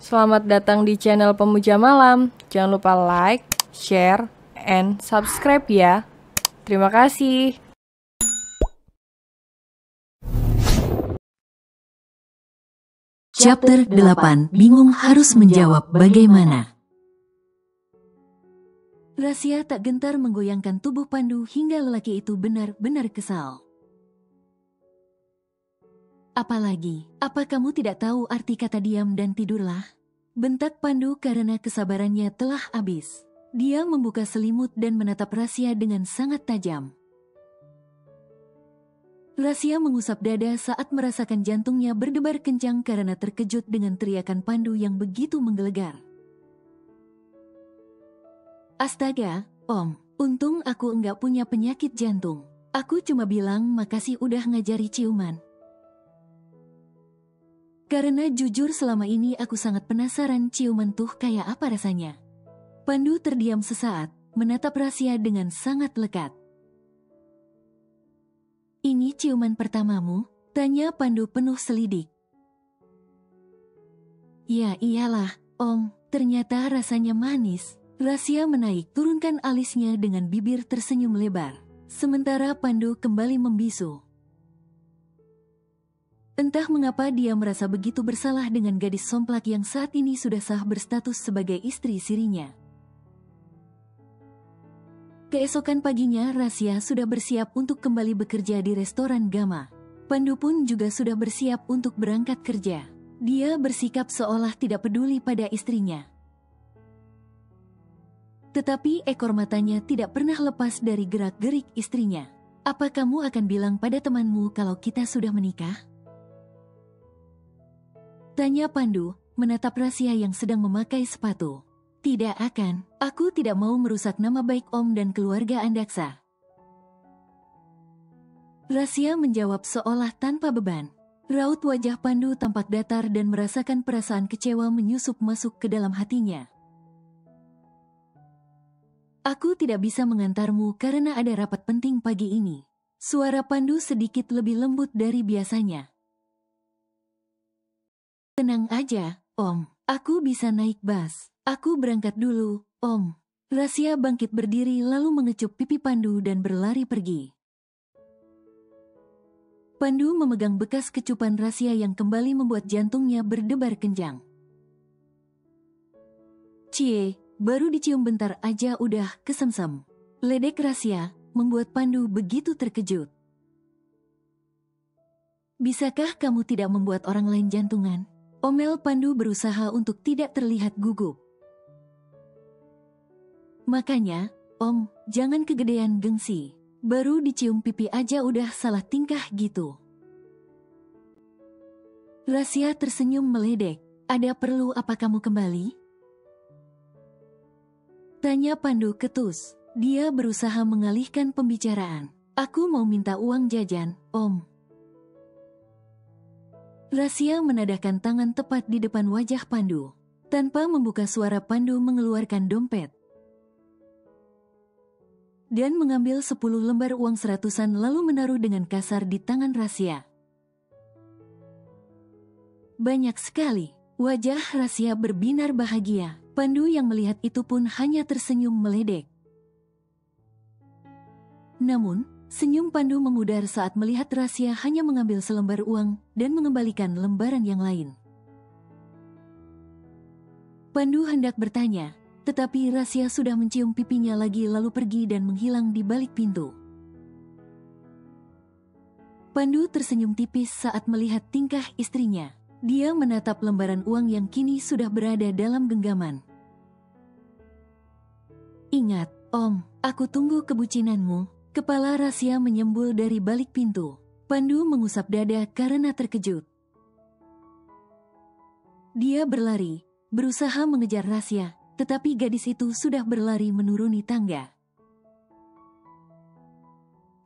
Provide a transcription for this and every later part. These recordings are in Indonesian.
Selamat datang di channel Pemuja Malam. Jangan lupa like, share, and subscribe ya. Terima kasih. Chapter 8, bingung harus menjawab bagaimana. Rasya tak gentar menggoyangkan tubuh Pandu hingga lelaki itu benar-benar kesal. Apalagi, apa kamu tidak tahu arti kata diam dan tidurlah? Bentak Pandu karena kesabarannya telah habis. Dia membuka selimut dan menatap Rasya dengan sangat tajam. Rasya mengusap dada saat merasakan jantungnya berdebar kencang karena terkejut dengan teriakan Pandu yang begitu menggelegar. Astaga, Om, untung aku enggak punya penyakit jantung. Aku cuma bilang makasih udah ngajari ciuman. Karena jujur selama ini aku sangat penasaran ciuman tuh kayak apa rasanya. Pandu terdiam sesaat, menatap Rasya dengan sangat lekat. Ini ciuman pertamamu? Tanya Pandu penuh selidik. Ya iyalah, Om, ternyata rasanya manis. Rasya menaik turunkan alisnya dengan bibir tersenyum lebar. Sementara Pandu kembali membisu. Entah mengapa dia merasa begitu bersalah dengan gadis somplak yang saat ini sudah sah berstatus sebagai istri sirinya. Keesokan paginya Rasya sudah bersiap untuk kembali bekerja di restoran Gama. Pandu pun juga sudah bersiap untuk berangkat kerja. Dia bersikap seolah tidak peduli pada istrinya. Tetapi ekor matanya tidak pernah lepas dari gerak-gerik istrinya. Apa kamu akan bilang pada temanmu kalau kita sudah menikah? Tanya Pandu, menatap Rasya yang sedang memakai sepatu. Tidak akan, aku tidak mau merusak nama baik Om dan keluarga Andaksa. Rasya menjawab seolah tanpa beban. Raut wajah Pandu tampak datar dan merasakan perasaan kecewa menyusup masuk ke dalam hatinya. Aku tidak bisa mengantarmu karena ada rapat penting pagi ini. Suara Pandu sedikit lebih lembut dari biasanya. Tenang aja, Om, aku bisa naik bus. Aku berangkat dulu, Om. Rasya bangkit berdiri lalu mengecup pipi Pandu dan berlari pergi. Pandu memegang bekas kecupan Rasya yang kembali membuat jantungnya berdebar kencang. Cie, baru dicium bentar aja udah kesemsem. Ledek Rasya membuat Pandu begitu terkejut. Bisakah kamu tidak membuat orang lain jantungan? Omel Pandu berusaha untuk tidak terlihat gugup. Makanya, Om, jangan kegedean gengsi. Baru dicium pipi aja udah salah tingkah gitu. Rasya tersenyum meledek. Ada perlu apa kamu kembali? Tanya Pandu ketus. Dia berusaha mengalihkan pembicaraan. Aku mau minta uang jajan, Om. Rasya menadahkan tangan tepat di depan wajah Pandu. Tanpa membuka suara Pandu mengeluarkan dompet. Dan mengambil 10 lembar uang seratusan lalu menaruh dengan kasar di tangan Rasya. Banyak sekali. Wajah Rasya berbinar bahagia. Pandu yang melihat itu pun hanya tersenyum meledek. Namun, senyum Pandu memudar saat melihat Rasya hanya mengambil selembar uang dan mengembalikan lembaran yang lain. Pandu hendak bertanya, tetapi Rasya sudah mencium pipinya lagi lalu pergi dan menghilang di balik pintu. Pandu tersenyum tipis saat melihat tingkah istrinya. Dia menatap lembaran uang yang kini sudah berada dalam genggaman. Ingat, Om, aku tunggu kebucinanmu. Kepala Rasya menyembul dari balik pintu. Pandu mengusap dada karena terkejut. Dia berlari, berusaha mengejar Rasya. Tetapi gadis itu sudah berlari menuruni tangga.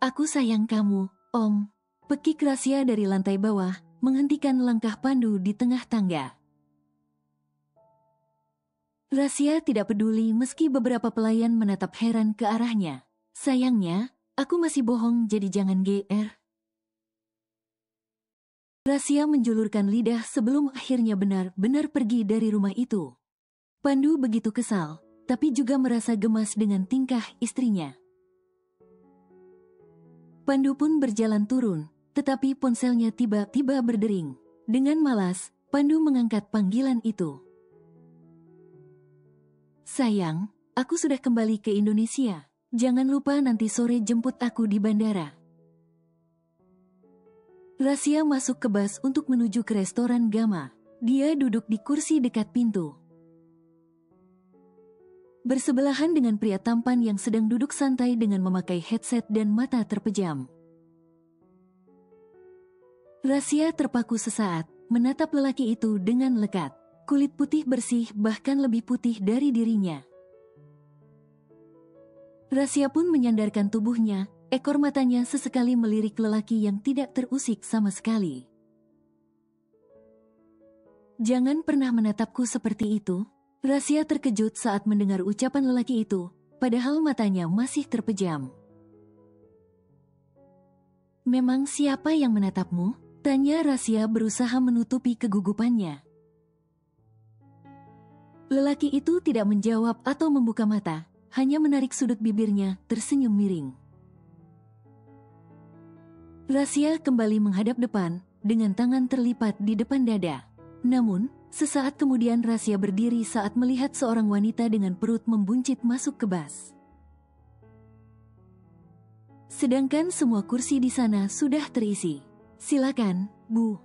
Aku sayang kamu, Om. Pekik Rasya dari lantai bawah, menghentikan langkah Pandu di tengah tangga. Rasya tidak peduli meski beberapa pelayan menatap heran ke arahnya. Sayangnya, aku masih bohong jadi jangan GR. Rasya menjulurkan lidah sebelum akhirnya benar-benar pergi dari rumah itu. Pandu begitu kesal, tapi juga merasa gemas dengan tingkah istrinya. Pandu pun berjalan turun, tetapi ponselnya tiba-tiba berdering. Dengan malas, Pandu mengangkat panggilan itu. Sayang, aku sudah kembali ke Indonesia. Jangan lupa nanti sore jemput aku di bandara. Rasya masuk ke bus untuk menuju ke restoran Gama. Dia duduk di kursi dekat pintu. Bersebelahan dengan pria tampan yang sedang duduk santai dengan memakai headset dan mata terpejam. Rasya terpaku sesaat, menatap lelaki itu dengan lekat. Kulit putih bersih bahkan lebih putih dari dirinya. Rasya pun menyandarkan tubuhnya, ekor matanya sesekali melirik lelaki yang tidak terusik sama sekali. Jangan pernah menatapku seperti itu. Rasya terkejut saat mendengar ucapan lelaki itu, padahal matanya masih terpejam. Memang siapa yang menatapmu? Tanya Rasya berusaha menutupi kegugupannya. Lelaki itu tidak menjawab atau membuka mata, hanya menarik sudut bibirnya, tersenyum miring. Rasya kembali menghadap depan, dengan tangan terlipat di depan dada. Namun, sesaat kemudian Rasya berdiri saat melihat seorang wanita dengan perut membuncit masuk ke bus. Sedangkan semua kursi di sana sudah terisi. Silakan, Bu.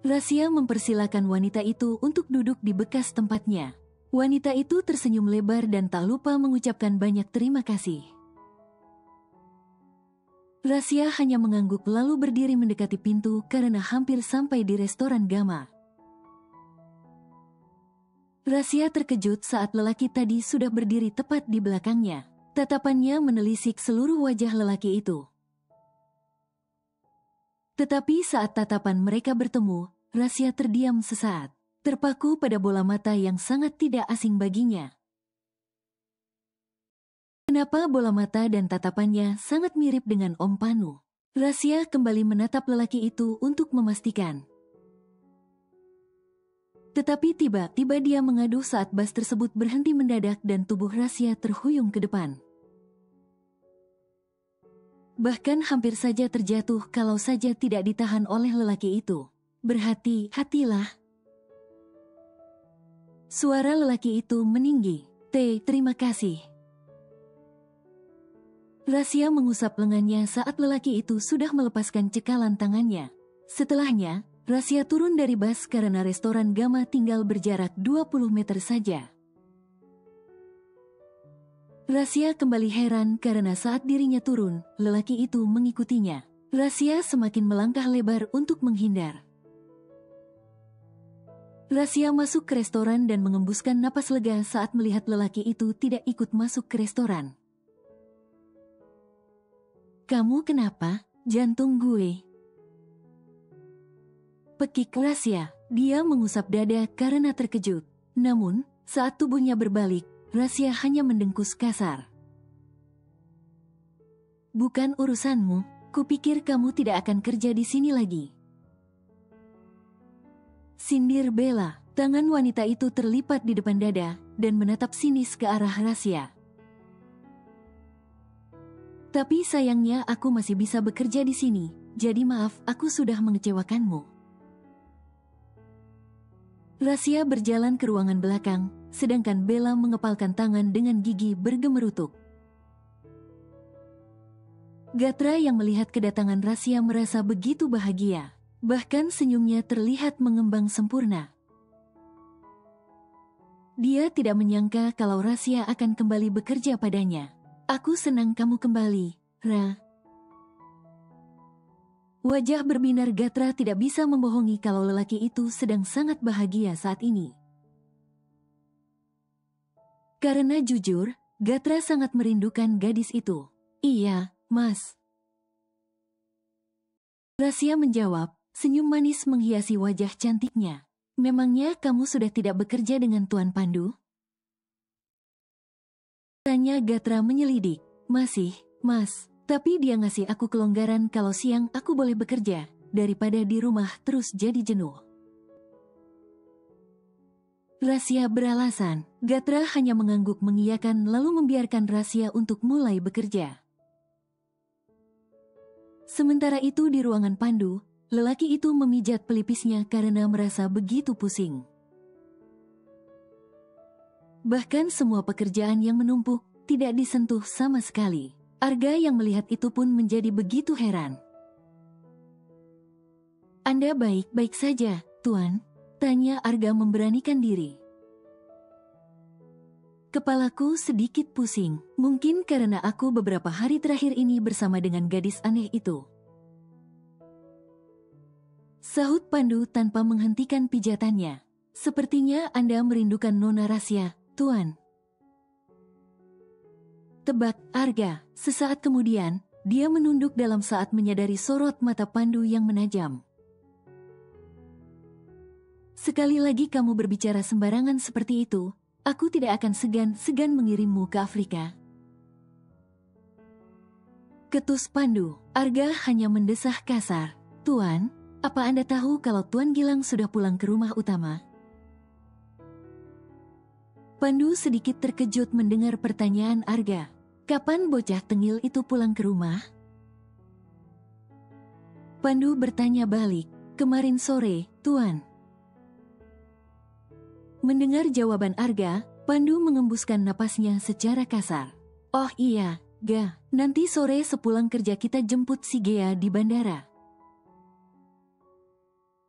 Rasya mempersilakan wanita itu untuk duduk di bekas tempatnya. Wanita itu tersenyum lebar dan tak lupa mengucapkan banyak terima kasih. Rasya hanya mengangguk lalu berdiri mendekati pintu karena hampir sampai di restoran Gama. Rasya terkejut saat lelaki tadi sudah berdiri tepat di belakangnya. Tatapannya menelisik seluruh wajah lelaki itu. Tetapi saat tatapan mereka bertemu, Rasya terdiam sesaat, terpaku pada bola mata yang sangat tidak asing baginya. Kenapa bola mata dan tatapannya sangat mirip dengan Om Panu? Rasya kembali menatap lelaki itu untuk memastikan. Tetapi tiba-tiba dia mengaduh saat bus tersebut berhenti mendadak dan tubuh Rasya terhuyung ke depan. Bahkan hampir saja terjatuh kalau saja tidak ditahan oleh lelaki itu. Berhati-hatilah. Suara lelaki itu meninggi. Terima kasih. Rasya mengusap lengannya saat lelaki itu sudah melepaskan cekalan tangannya. Setelahnya, Rasya turun dari bus karena restoran Gama tinggal berjarak 20 meter saja. Rasya kembali heran karena saat dirinya turun, lelaki itu mengikutinya. Rasya semakin melangkah lebar untuk menghindar. Rasya masuk ke restoran dan mengembuskan napas lega saat melihat lelaki itu tidak ikut masuk ke restoran. Kamu kenapa? Jantung gue. Pekik Rasya. Dia mengusap dada karena terkejut. Namun, saat tubuhnya berbalik, Rasya hanya mendengkus kasar. Bukan urusanmu, kupikir kamu tidak akan kerja di sini lagi. Sindir Bella. Tangan wanita itu terlipat di depan dada dan menatap sinis ke arah Rasya. Tapi sayangnya aku masih bisa bekerja di sini, jadi maaf aku sudah mengecewakanmu. Rasya berjalan ke ruangan belakang, sedangkan Bella mengepalkan tangan dengan gigi bergemerutuk. Gatra yang melihat kedatangan Rasya merasa begitu bahagia, bahkan senyumnya terlihat mengembang sempurna. Dia tidak menyangka kalau Rasya akan kembali bekerja padanya. Aku senang kamu kembali, Ra. Wajah berbinar Gatra tidak bisa membohongi kalau lelaki itu sedang sangat bahagia saat ini. Karena jujur, Gatra sangat merindukan gadis itu. Iya, Mas. Rasya menjawab, senyum manis menghiasi wajah cantiknya. Memangnya kamu sudah tidak bekerja dengan Tuan Pandu? Tanya Gatra menyelidik. Masih, Mas. Tapi dia ngasih aku kelonggaran kalau siang aku boleh bekerja, daripada di rumah terus jadi jenuh. Rasya beralasan. Gatra hanya mengangguk mengiyakan lalu membiarkan Rasya untuk mulai bekerja. Sementara itu di ruangan Pandu, lelaki itu memijat pelipisnya karena merasa begitu pusing. Bahkan semua pekerjaan yang menumpuk tidak disentuh sama sekali. Arga yang melihat itu pun menjadi begitu heran. "Anda baik-baik saja, Tuan?" tanya Arga memberanikan diri. "Kepalaku sedikit pusing, mungkin karena aku beberapa hari terakhir ini bersama dengan gadis aneh itu," sahut Pandu tanpa menghentikan pijatannya. "Sepertinya Anda merindukan Nona Rasya, Tuan." Tebak Arga. Sesaat kemudian, dia menunduk dalam saat menyadari sorot mata Pandu yang menajam. "Sekali lagi kamu berbicara sembarangan seperti itu, aku tidak akan segan-segan mengirimmu ke Afrika," ketus Pandu. Arga hanya mendesah kasar. "Tuan, apa Anda tahu kalau Tuan Gilang sudah pulang ke rumah utama?" Pandu sedikit terkejut mendengar pertanyaan Arga. Kapan bocah tengil itu pulang ke rumah? Pandu bertanya balik. "Kemarin sore, Tuan." Mendengar jawaban Arga, Pandu mengembuskan napasnya secara kasar. "Oh iya, Ga, nanti sore sepulang kerja kita jemput si Gea di bandara."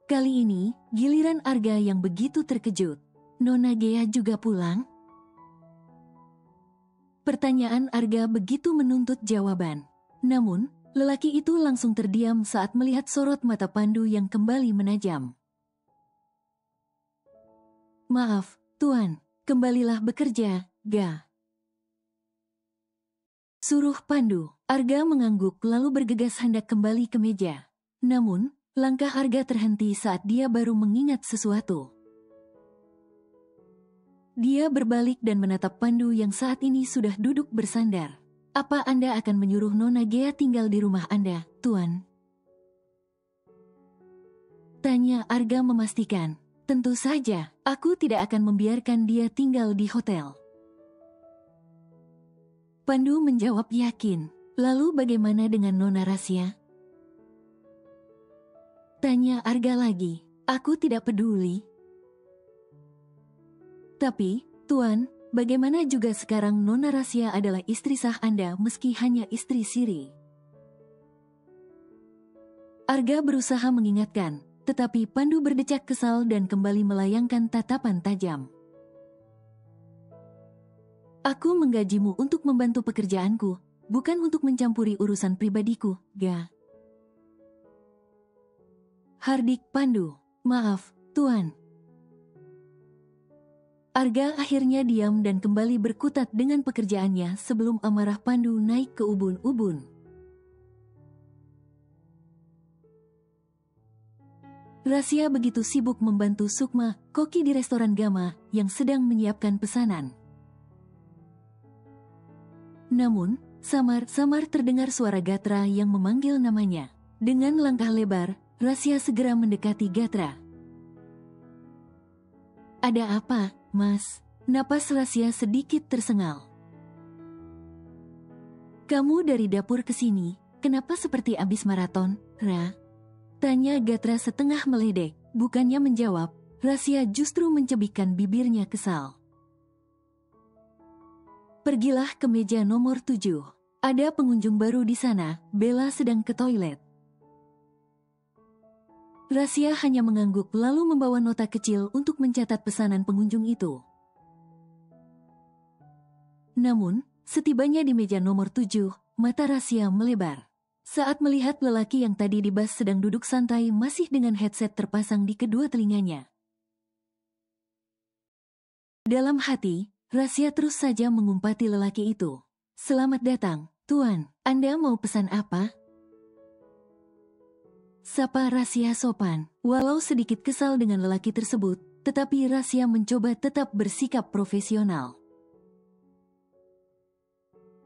Kali ini, giliran Arga yang begitu terkejut. "Nona Gea juga pulang?" Pertanyaan Arga begitu menuntut jawaban. Namun, lelaki itu langsung terdiam saat melihat sorot mata Pandu yang kembali menajam. "Maaf, Tuan, kembalilah bekerja, Ga," suruh Pandu. Arga mengangguk lalu bergegas hendak kembali ke meja. Namun, langkah Arga terhenti saat dia baru mengingat sesuatu. Dia berbalik dan menatap Pandu yang saat ini sudah duduk bersandar. "Apa Anda akan menyuruh Nona Gea tinggal di rumah Anda, Tuan?" tanya Arga memastikan. "Tentu saja, aku tidak akan membiarkan dia tinggal di hotel." Pandu menjawab yakin. "Lalu bagaimana dengan Nona Rasya?" tanya Arga lagi. "Aku tidak peduli. Tapi, Tuan, bagaimana juga sekarang Nona Rasya adalah istri sah Anda meski hanya istri siri." Arga berusaha mengingatkan, tetapi Pandu berdecak kesal dan kembali melayangkan tatapan tajam. "Aku menggajimu untuk membantu pekerjaanku, bukan untuk mencampuri urusan pribadiku, Ga." Hardik Pandu. "Maaf, Tuan." Arga akhirnya diam dan kembali berkutat dengan pekerjaannya sebelum amarah Pandu naik ke ubun-ubun. Rasya begitu sibuk membantu Sukma, koki di restoran Gama, yang sedang menyiapkan pesanan. Namun, samar-samar terdengar suara Gatra yang memanggil namanya. Dengan langkah lebar, Rasya segera mendekati Gatra. "Ada apa, Mas?" Napas Rasya sedikit tersengal. "Kamu dari dapur ke sini, kenapa seperti abis maraton, Ra?" tanya Gatra setengah meledek. Bukannya menjawab, Rasya justru mencebikkan bibirnya kesal. "Pergilah ke meja nomor 7. Ada pengunjung baru di sana, Bella sedang ke toilet." Rasya hanya mengangguk lalu membawa nota kecil untuk mencatat pesanan pengunjung itu. Namun, setibanya di meja nomor 7, mata Rasya melebar. Saat melihat lelaki yang tadi di bas sedang duduk santai masih dengan headset terpasang di kedua telinganya. Dalam hati, Rasya terus saja mengumpati lelaki itu. "Selamat datang, Tuan. Anda mau pesan apa?" sapa Rasya sopan. Walau sedikit kesal dengan lelaki tersebut, tetapi Rasya mencoba tetap bersikap profesional.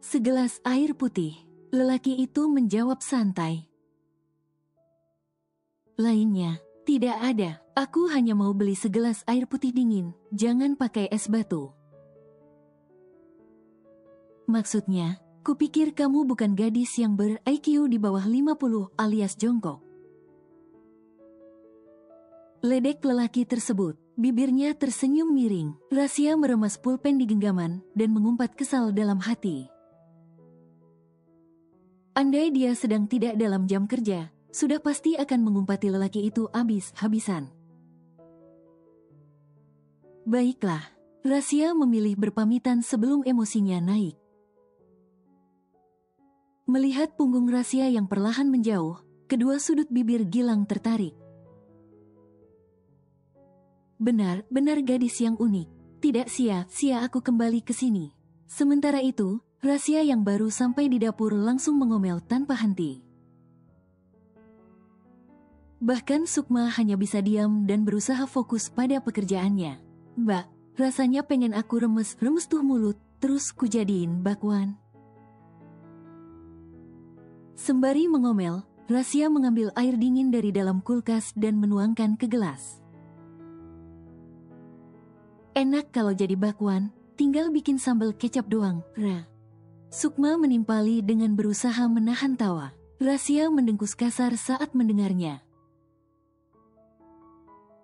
"Segelas air putih." Lelaki itu menjawab santai. Lainnya, tidak ada. Aku hanya mau beli segelas air putih dingin, jangan pakai es batu. Maksudnya, kupikir kamu bukan gadis yang ber-IQ di bawah 50 alias jongkok. Ledek lelaki tersebut, bibirnya tersenyum miring. Rasya meremas pulpen di genggaman dan mengumpat kesal dalam hati. Andai dia sedang tidak dalam jam kerja, sudah pasti akan mengumpati lelaki itu habis-habisan. Baiklah, Rasya memilih berpamitan sebelum emosinya naik. Melihat punggung Rasya yang perlahan menjauh, kedua sudut bibir Gilang tertarik. Benar-benar gadis yang unik. Tidak sia-sia aku kembali ke sini. Sementara itu, Rasya yang baru sampai di dapur langsung mengomel tanpa henti. Bahkan Sukma hanya bisa diam dan berusaha fokus pada pekerjaannya. Mbak, rasanya pengen aku remes tuh mulut, terus kujadiin bakwan. Sembari mengomel, Rasya mengambil air dingin dari dalam kulkas dan menuangkan ke gelas. Enak kalau jadi bakwan, tinggal bikin sambal kecap doang, Ra. Sukma menimpali dengan berusaha menahan tawa. Rasya mendengkus kasar saat mendengarnya.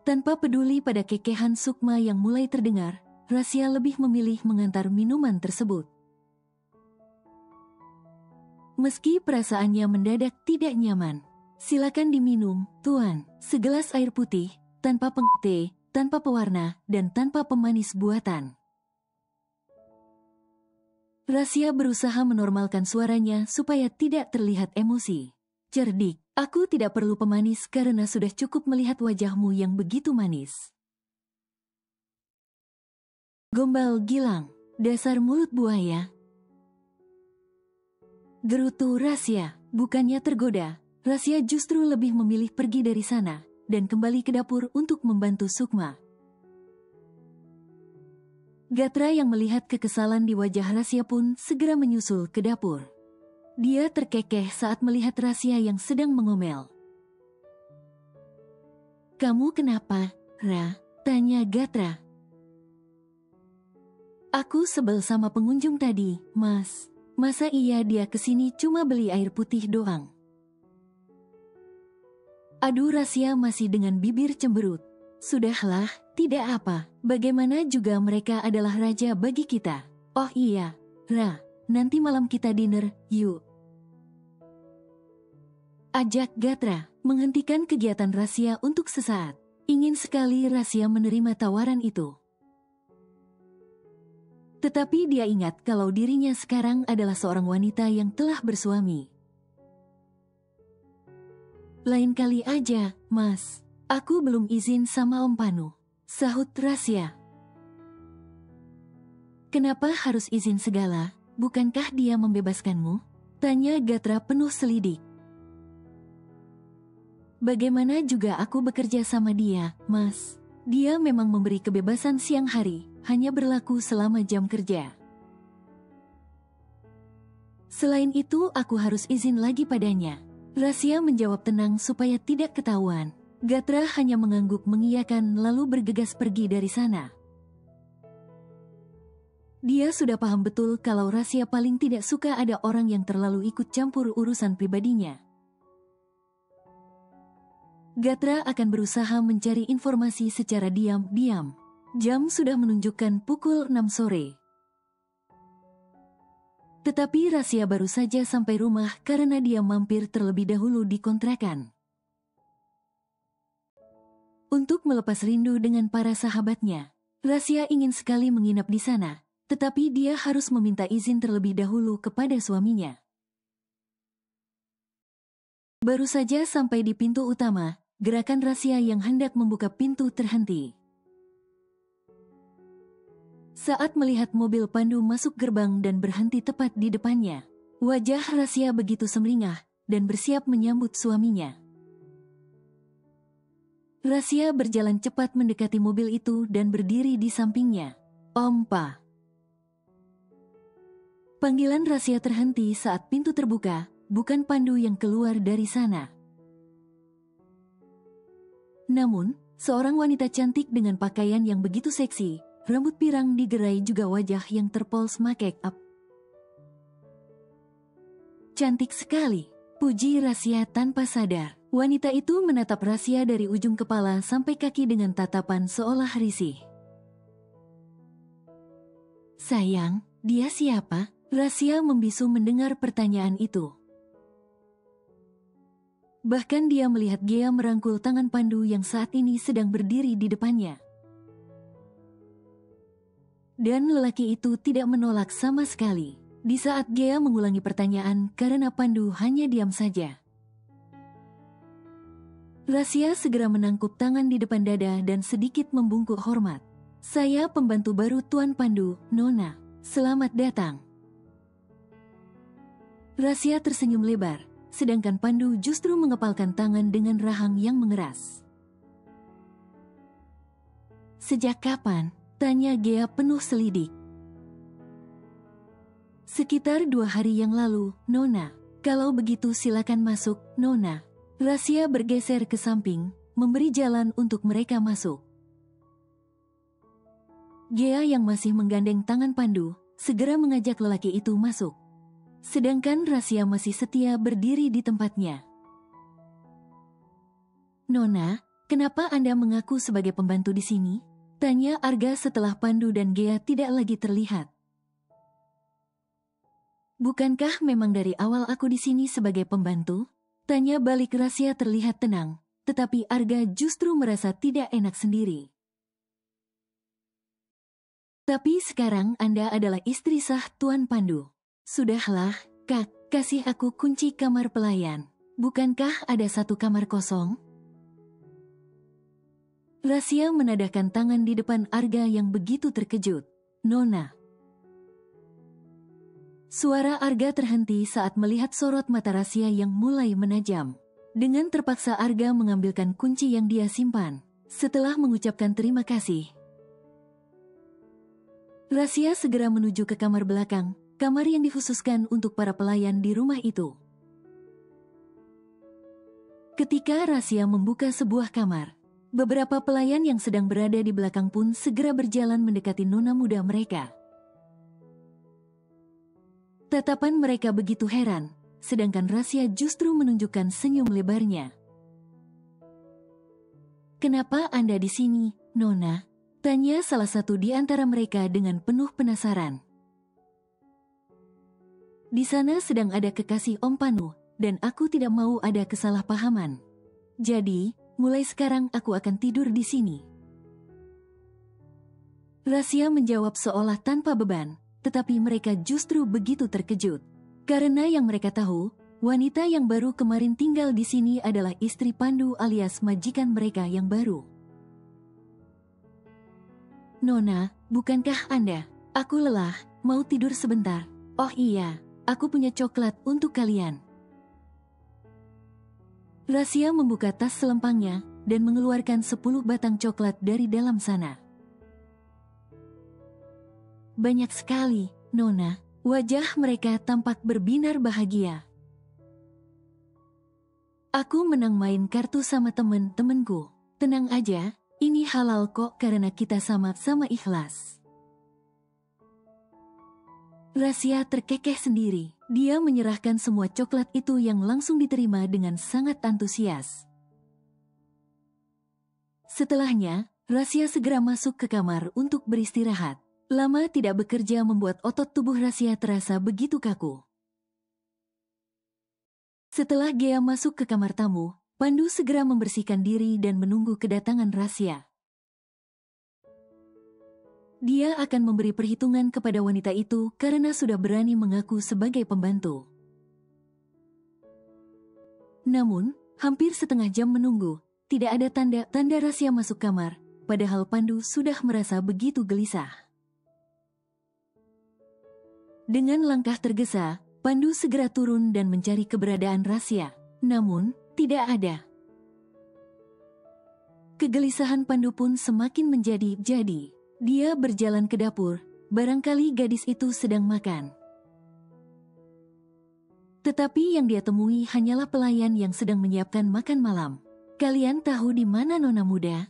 Tanpa peduli pada kekehan Sukma yang mulai terdengar, Rasya lebih memilih mengantar minuman tersebut. Meski perasaannya mendadak tidak nyaman. Silakan diminum, Tuan. Segelas air putih, tanpa pengte, tanpa pewarna, dan tanpa pemanis buatan. Rasya berusaha menormalkan suaranya supaya tidak terlihat emosi. Cerdik, aku tidak perlu pemanis karena sudah cukup melihat wajahmu yang begitu manis. Gombal Gilang, dasar mulut buaya. Gerutu Rasya, bukannya tergoda, Rasya justru lebih memilih pergi dari sana dan kembali ke dapur untuk membantu Sukma. Gatra yang melihat kekesalan di wajah Rasya pun segera menyusul ke dapur. Dia terkekeh saat melihat Rasya yang sedang mengomel. Kamu kenapa, Ra? Tanya Gatra. Aku sebel sama pengunjung tadi, Mas. Masa iya dia kesini cuma beli air putih doang? Aduh, Rasya masih dengan bibir cemberut. Sudahlah, tidak apa. Bagaimana juga mereka adalah raja bagi kita. Oh iya, Ra, nanti malam kita dinner, yuk. Ajak Gatra, menghentikan kegiatan Rasya untuk sesaat. Ingin sekali Rasya menerima tawaran itu. Tetapi dia ingat kalau dirinya sekarang adalah seorang wanita yang telah bersuami. Lain kali aja, Mas. Aku belum izin sama Om Panu, sahut Rasya. Kenapa harus izin segala? Bukankah dia membebaskanmu? Tanya Gatra penuh selidik. Bagaimana juga aku bekerja sama dia, Mas? Dia memang memberi kebebasan siang hari, hanya berlaku selama jam kerja. Selain itu, aku harus izin lagi padanya. Rasya menjawab tenang supaya tidak ketahuan. Gatra hanya mengangguk mengiyakan lalu bergegas pergi dari sana. Dia sudah paham betul kalau Rasya paling tidak suka ada orang yang terlalu ikut campur urusan pribadinya. Gatra akan berusaha mencari informasi secara diam-diam. Jam sudah menunjukkan pukul 6 sore. Tetapi Rasya baru saja sampai rumah karena dia mampir terlebih dahulu di kontrakan. Untuk melepas rindu dengan para sahabatnya, Rasya ingin sekali menginap di sana, tetapi dia harus meminta izin terlebih dahulu kepada suaminya. Baru saja sampai di pintu utama, gerakan Rasya yang hendak membuka pintu terhenti. Saat melihat mobil Pandu masuk gerbang dan berhenti tepat di depannya, wajah Rasya begitu semeringah dan bersiap menyambut suaminya. Rasya berjalan cepat mendekati mobil itu dan berdiri di sampingnya. Om Pa. Panggilan Rasya terhenti saat pintu terbuka, bukan Pandu yang keluar dari sana. Namun, seorang wanita cantik dengan pakaian yang begitu seksi, rambut pirang digerai juga wajah yang terpoles make up. Cantik sekali, puji Rasya tanpa sadar. Wanita itu menatap Rasya dari ujung kepala sampai kaki dengan tatapan seolah risih. Sayang, dia siapa? Rasya membisu mendengar pertanyaan itu. Bahkan dia melihat Gea merangkul tangan Pandu yang saat ini sedang berdiri di depannya. Dan lelaki itu tidak menolak sama sekali. Di saat Gea mengulangi pertanyaan karena Pandu hanya diam saja. Rasya segera menangkup tangan di depan dada dan sedikit membungkuk hormat. Saya pembantu baru Tuan Pandu, Nona. Selamat datang. Rasya tersenyum lebar, sedangkan Pandu justru mengepalkan tangan dengan rahang yang mengeras. Sejak kapan? Tanya Gea penuh selidik. Sekitar 2 hari yang lalu, Nona. Kalau begitu silakan masuk, Nona. Rasya bergeser ke samping, memberi jalan untuk mereka masuk. Gea yang masih menggandeng tangan Pandu, segera mengajak lelaki itu masuk. Sedangkan Rasya masih setia berdiri di tempatnya. Nona, kenapa Anda mengaku sebagai pembantu di sini? Tanya Arga setelah Pandu dan Gea tidak lagi terlihat. Bukankah memang dari awal aku di sini sebagai pembantu? Tanya balik Rasya terlihat tenang, tetapi Arga justru merasa tidak enak sendiri. Tapi sekarang Anda adalah istri sah Tuan Pandu. Sudahlah, Kak, kasih aku kunci kamar pelayan. Bukankah ada 1 kamar kosong? Rasya menadahkan tangan di depan Arga yang begitu terkejut. Nona. Suara Arga terhenti saat melihat sorot mata Rasya yang mulai menajam. Dengan terpaksa Arga mengambilkan kunci yang dia simpan. Setelah mengucapkan terima kasih, Rasya segera menuju ke kamar belakang, kamar yang dikhususkan untuk para pelayan di rumah itu. Ketika Rasya membuka sebuah kamar, beberapa pelayan yang sedang berada di belakang pun segera berjalan mendekati nona muda mereka. Tatapan mereka begitu heran, sedangkan Rasya justru menunjukkan senyum lebarnya. Kenapa Anda di sini, Nona? Tanya salah satu di antara mereka dengan penuh penasaran. Di sana sedang ada kekasih Om Panu, dan aku tidak mau ada kesalahpahaman. Jadi, mulai sekarang aku akan tidur di sini. Rasya menjawab seolah tanpa beban, tetapi mereka justru begitu terkejut. Karena yang mereka tahu, wanita yang baru kemarin tinggal di sini adalah istri Pandu alias majikan mereka yang baru. Nona, bukankah Anda? Aku lelah, mau tidur sebentar. Oh iya, aku punya coklat untuk kalian. Rasya membuka tas selempangnya dan mengeluarkan 10 batang coklat dari dalam sana. Banyak sekali, Nona. Wajah mereka tampak berbinar bahagia. Aku menang main kartu sama temen-temenku. Tenang aja, ini halal kok karena kita sama-sama ikhlas. Rasya terkekeh sendiri. Dia menyerahkan semua coklat itu yang langsung diterima dengan sangat antusias. Setelahnya, Rasya segera masuk ke kamar untuk beristirahat. Lama tidak bekerja membuat otot tubuh Rasya terasa begitu kaku. Setelah Gea masuk ke kamar tamu, Pandu segera membersihkan diri dan menunggu kedatangan Rasya. Dia akan memberi perhitungan kepada wanita itu karena sudah berani mengaku sebagai pembantu. Namun, hampir setengah jam menunggu, tidak ada tanda-tanda Rasya masuk kamar, padahal Pandu sudah merasa begitu gelisah. Dengan langkah tergesa, Pandu segera turun dan mencari keberadaan Rasya. Namun, tidak ada. Kegelisahan Pandu pun semakin menjadi-jadi. Dia berjalan ke dapur, barangkali gadis itu sedang makan. Tetapi yang dia temui hanyalah pelayan yang sedang menyiapkan makan malam. "Kalian tahu di mana Nona muda?"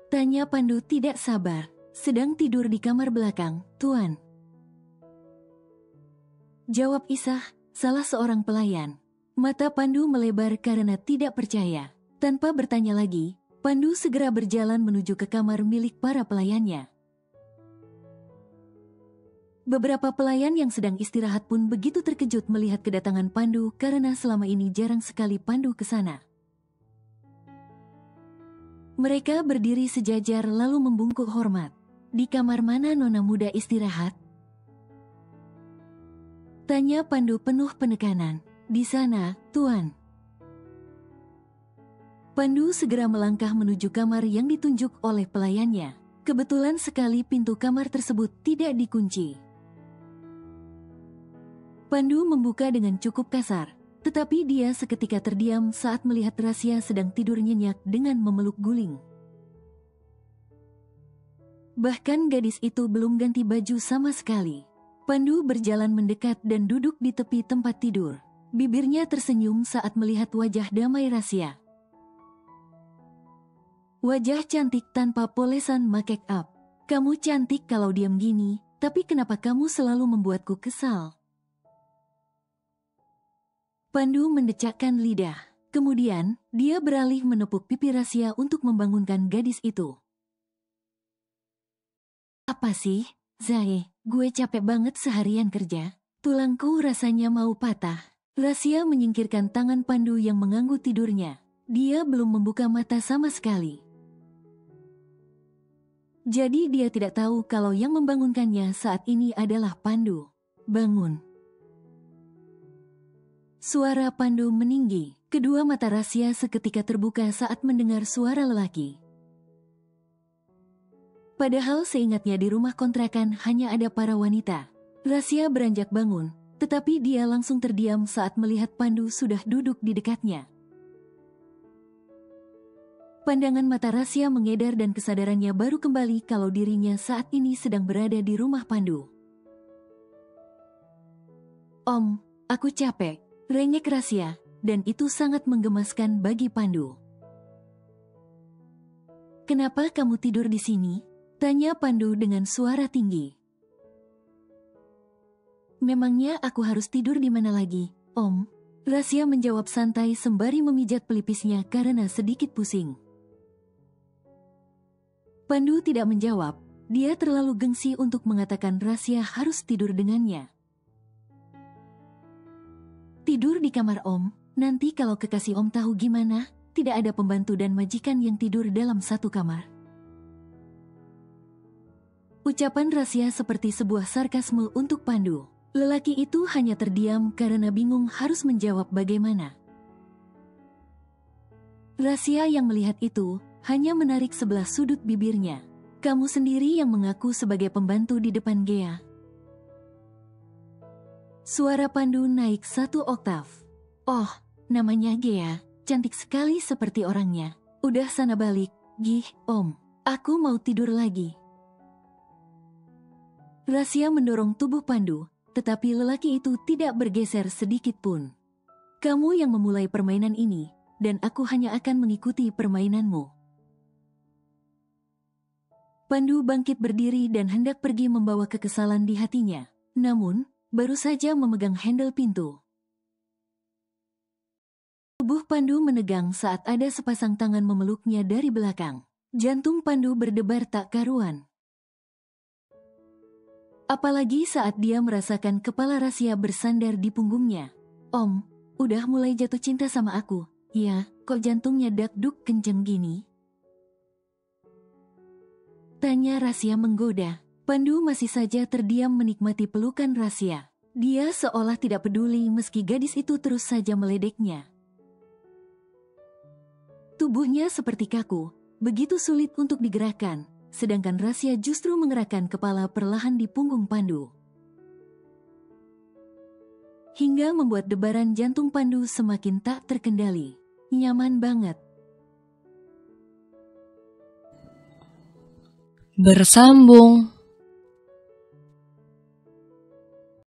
tanya Pandu tidak sabar. "Sedang tidur di kamar belakang, Tuan," jawab Isah, salah seorang pelayan. Mata Pandu melebar karena tidak percaya. Tanpa bertanya lagi, Pandu segera berjalan menuju ke kamar milik para pelayannya. Beberapa pelayan yang sedang istirahat pun begitu terkejut melihat kedatangan Pandu karena selama ini jarang sekali Pandu ke sana. Mereka berdiri sejajar lalu membungkuk hormat. "Di kamar mana Nona muda istirahat?" tanya Pandu penuh penekanan. "Di sana, Tuan." Pandu segera melangkah menuju kamar yang ditunjuk oleh pelayannya. Kebetulan sekali pintu kamar tersebut tidak dikunci. Pandu membuka dengan cukup kasar, tetapi dia seketika terdiam saat melihat Rasya sedang tidur nyenyak dengan memeluk guling. Bahkan gadis itu belum ganti baju sama sekali. Pandu berjalan mendekat dan duduk di tepi tempat tidur. Bibirnya tersenyum saat melihat wajah damai Rasya. Wajah cantik tanpa polesan make up. "Kamu cantik kalau diam gini, tapi kenapa kamu selalu membuatku kesal?" Pandu mendecakkan lidah. Kemudian, dia beralih menepuk pipi Rasya untuk membangunkan gadis itu. "Apa sih, Zae? Gue capek banget seharian kerja. Tulangku rasanya mau patah." Rasya menyingkirkan tangan Pandu yang mengganggu tidurnya. Dia belum membuka mata sama sekali. Jadi dia tidak tahu kalau yang membangunkannya saat ini adalah Pandu. "Bangun." Suara Pandu meninggi. Kedua mata Rasya seketika terbuka saat mendengar suara lelaki. Padahal seingatnya di rumah kontrakan hanya ada para wanita. Rasya beranjak bangun, tetapi dia langsung terdiam saat melihat Pandu sudah duduk di dekatnya. Pandangan mata Rasya mengedar dan kesadarannya baru kembali kalau dirinya saat ini sedang berada di rumah Pandu. "Om, aku capek," rengek Rasya, dan itu sangat menggemaskan bagi Pandu. "Kenapa kamu tidur di sini?" tanya Pandu dengan suara tinggi. "Memangnya aku harus tidur di mana lagi, Om?" Rasya menjawab santai sembari memijat pelipisnya karena sedikit pusing. Pandu tidak menjawab, dia terlalu gengsi untuk mengatakan Rasya harus tidur dengannya. "Tidur di kamar Om, nanti kalau kekasih Om tahu gimana? Tidak ada pembantu dan majikan yang tidur dalam satu kamar." Ucapan Rasya seperti sebuah sarkasme untuk Pandu. Lelaki itu hanya terdiam karena bingung harus menjawab bagaimana. Rasya yang melihat itu hanya menarik sebelah sudut bibirnya. "Kamu sendiri yang mengaku sebagai pembantu di depan Gea." Suara Pandu naik 1 oktav. "Oh, namanya Gea, cantik sekali seperti orangnya. Udah sana balik, Gih, Om. Aku mau tidur lagi." Rasya mendorong tubuh Pandu, tetapi lelaki itu tidak bergeser sedikit pun. "Kamu yang memulai permainan ini, dan aku hanya akan mengikuti permainanmu." Pandu bangkit berdiri dan hendak pergi membawa kekesalan di hatinya. Namun, baru saja memegang handle pintu. Tubuh Pandu menegang saat ada sepasang tangan memeluknya dari belakang. Jantung Pandu berdebar tak karuan. Apalagi saat dia merasakan kepala Rasya bersandar di punggungnya. "Om, udah mulai jatuh cinta sama aku, ya? Kok jantungnya dak-duk kenceng gini?" tanya Rasya menggoda. Pandu masih saja terdiam menikmati pelukan Rasya. Dia seolah tidak peduli meski gadis itu terus saja meledeknya. Tubuhnya seperti kaku, begitu sulit untuk digerakkan. Sedangkan Rasya justru mengerahkan kepala perlahan di punggung Pandu. Hingga membuat debaran jantung Pandu semakin tak terkendali. Nyaman banget. Bersambung.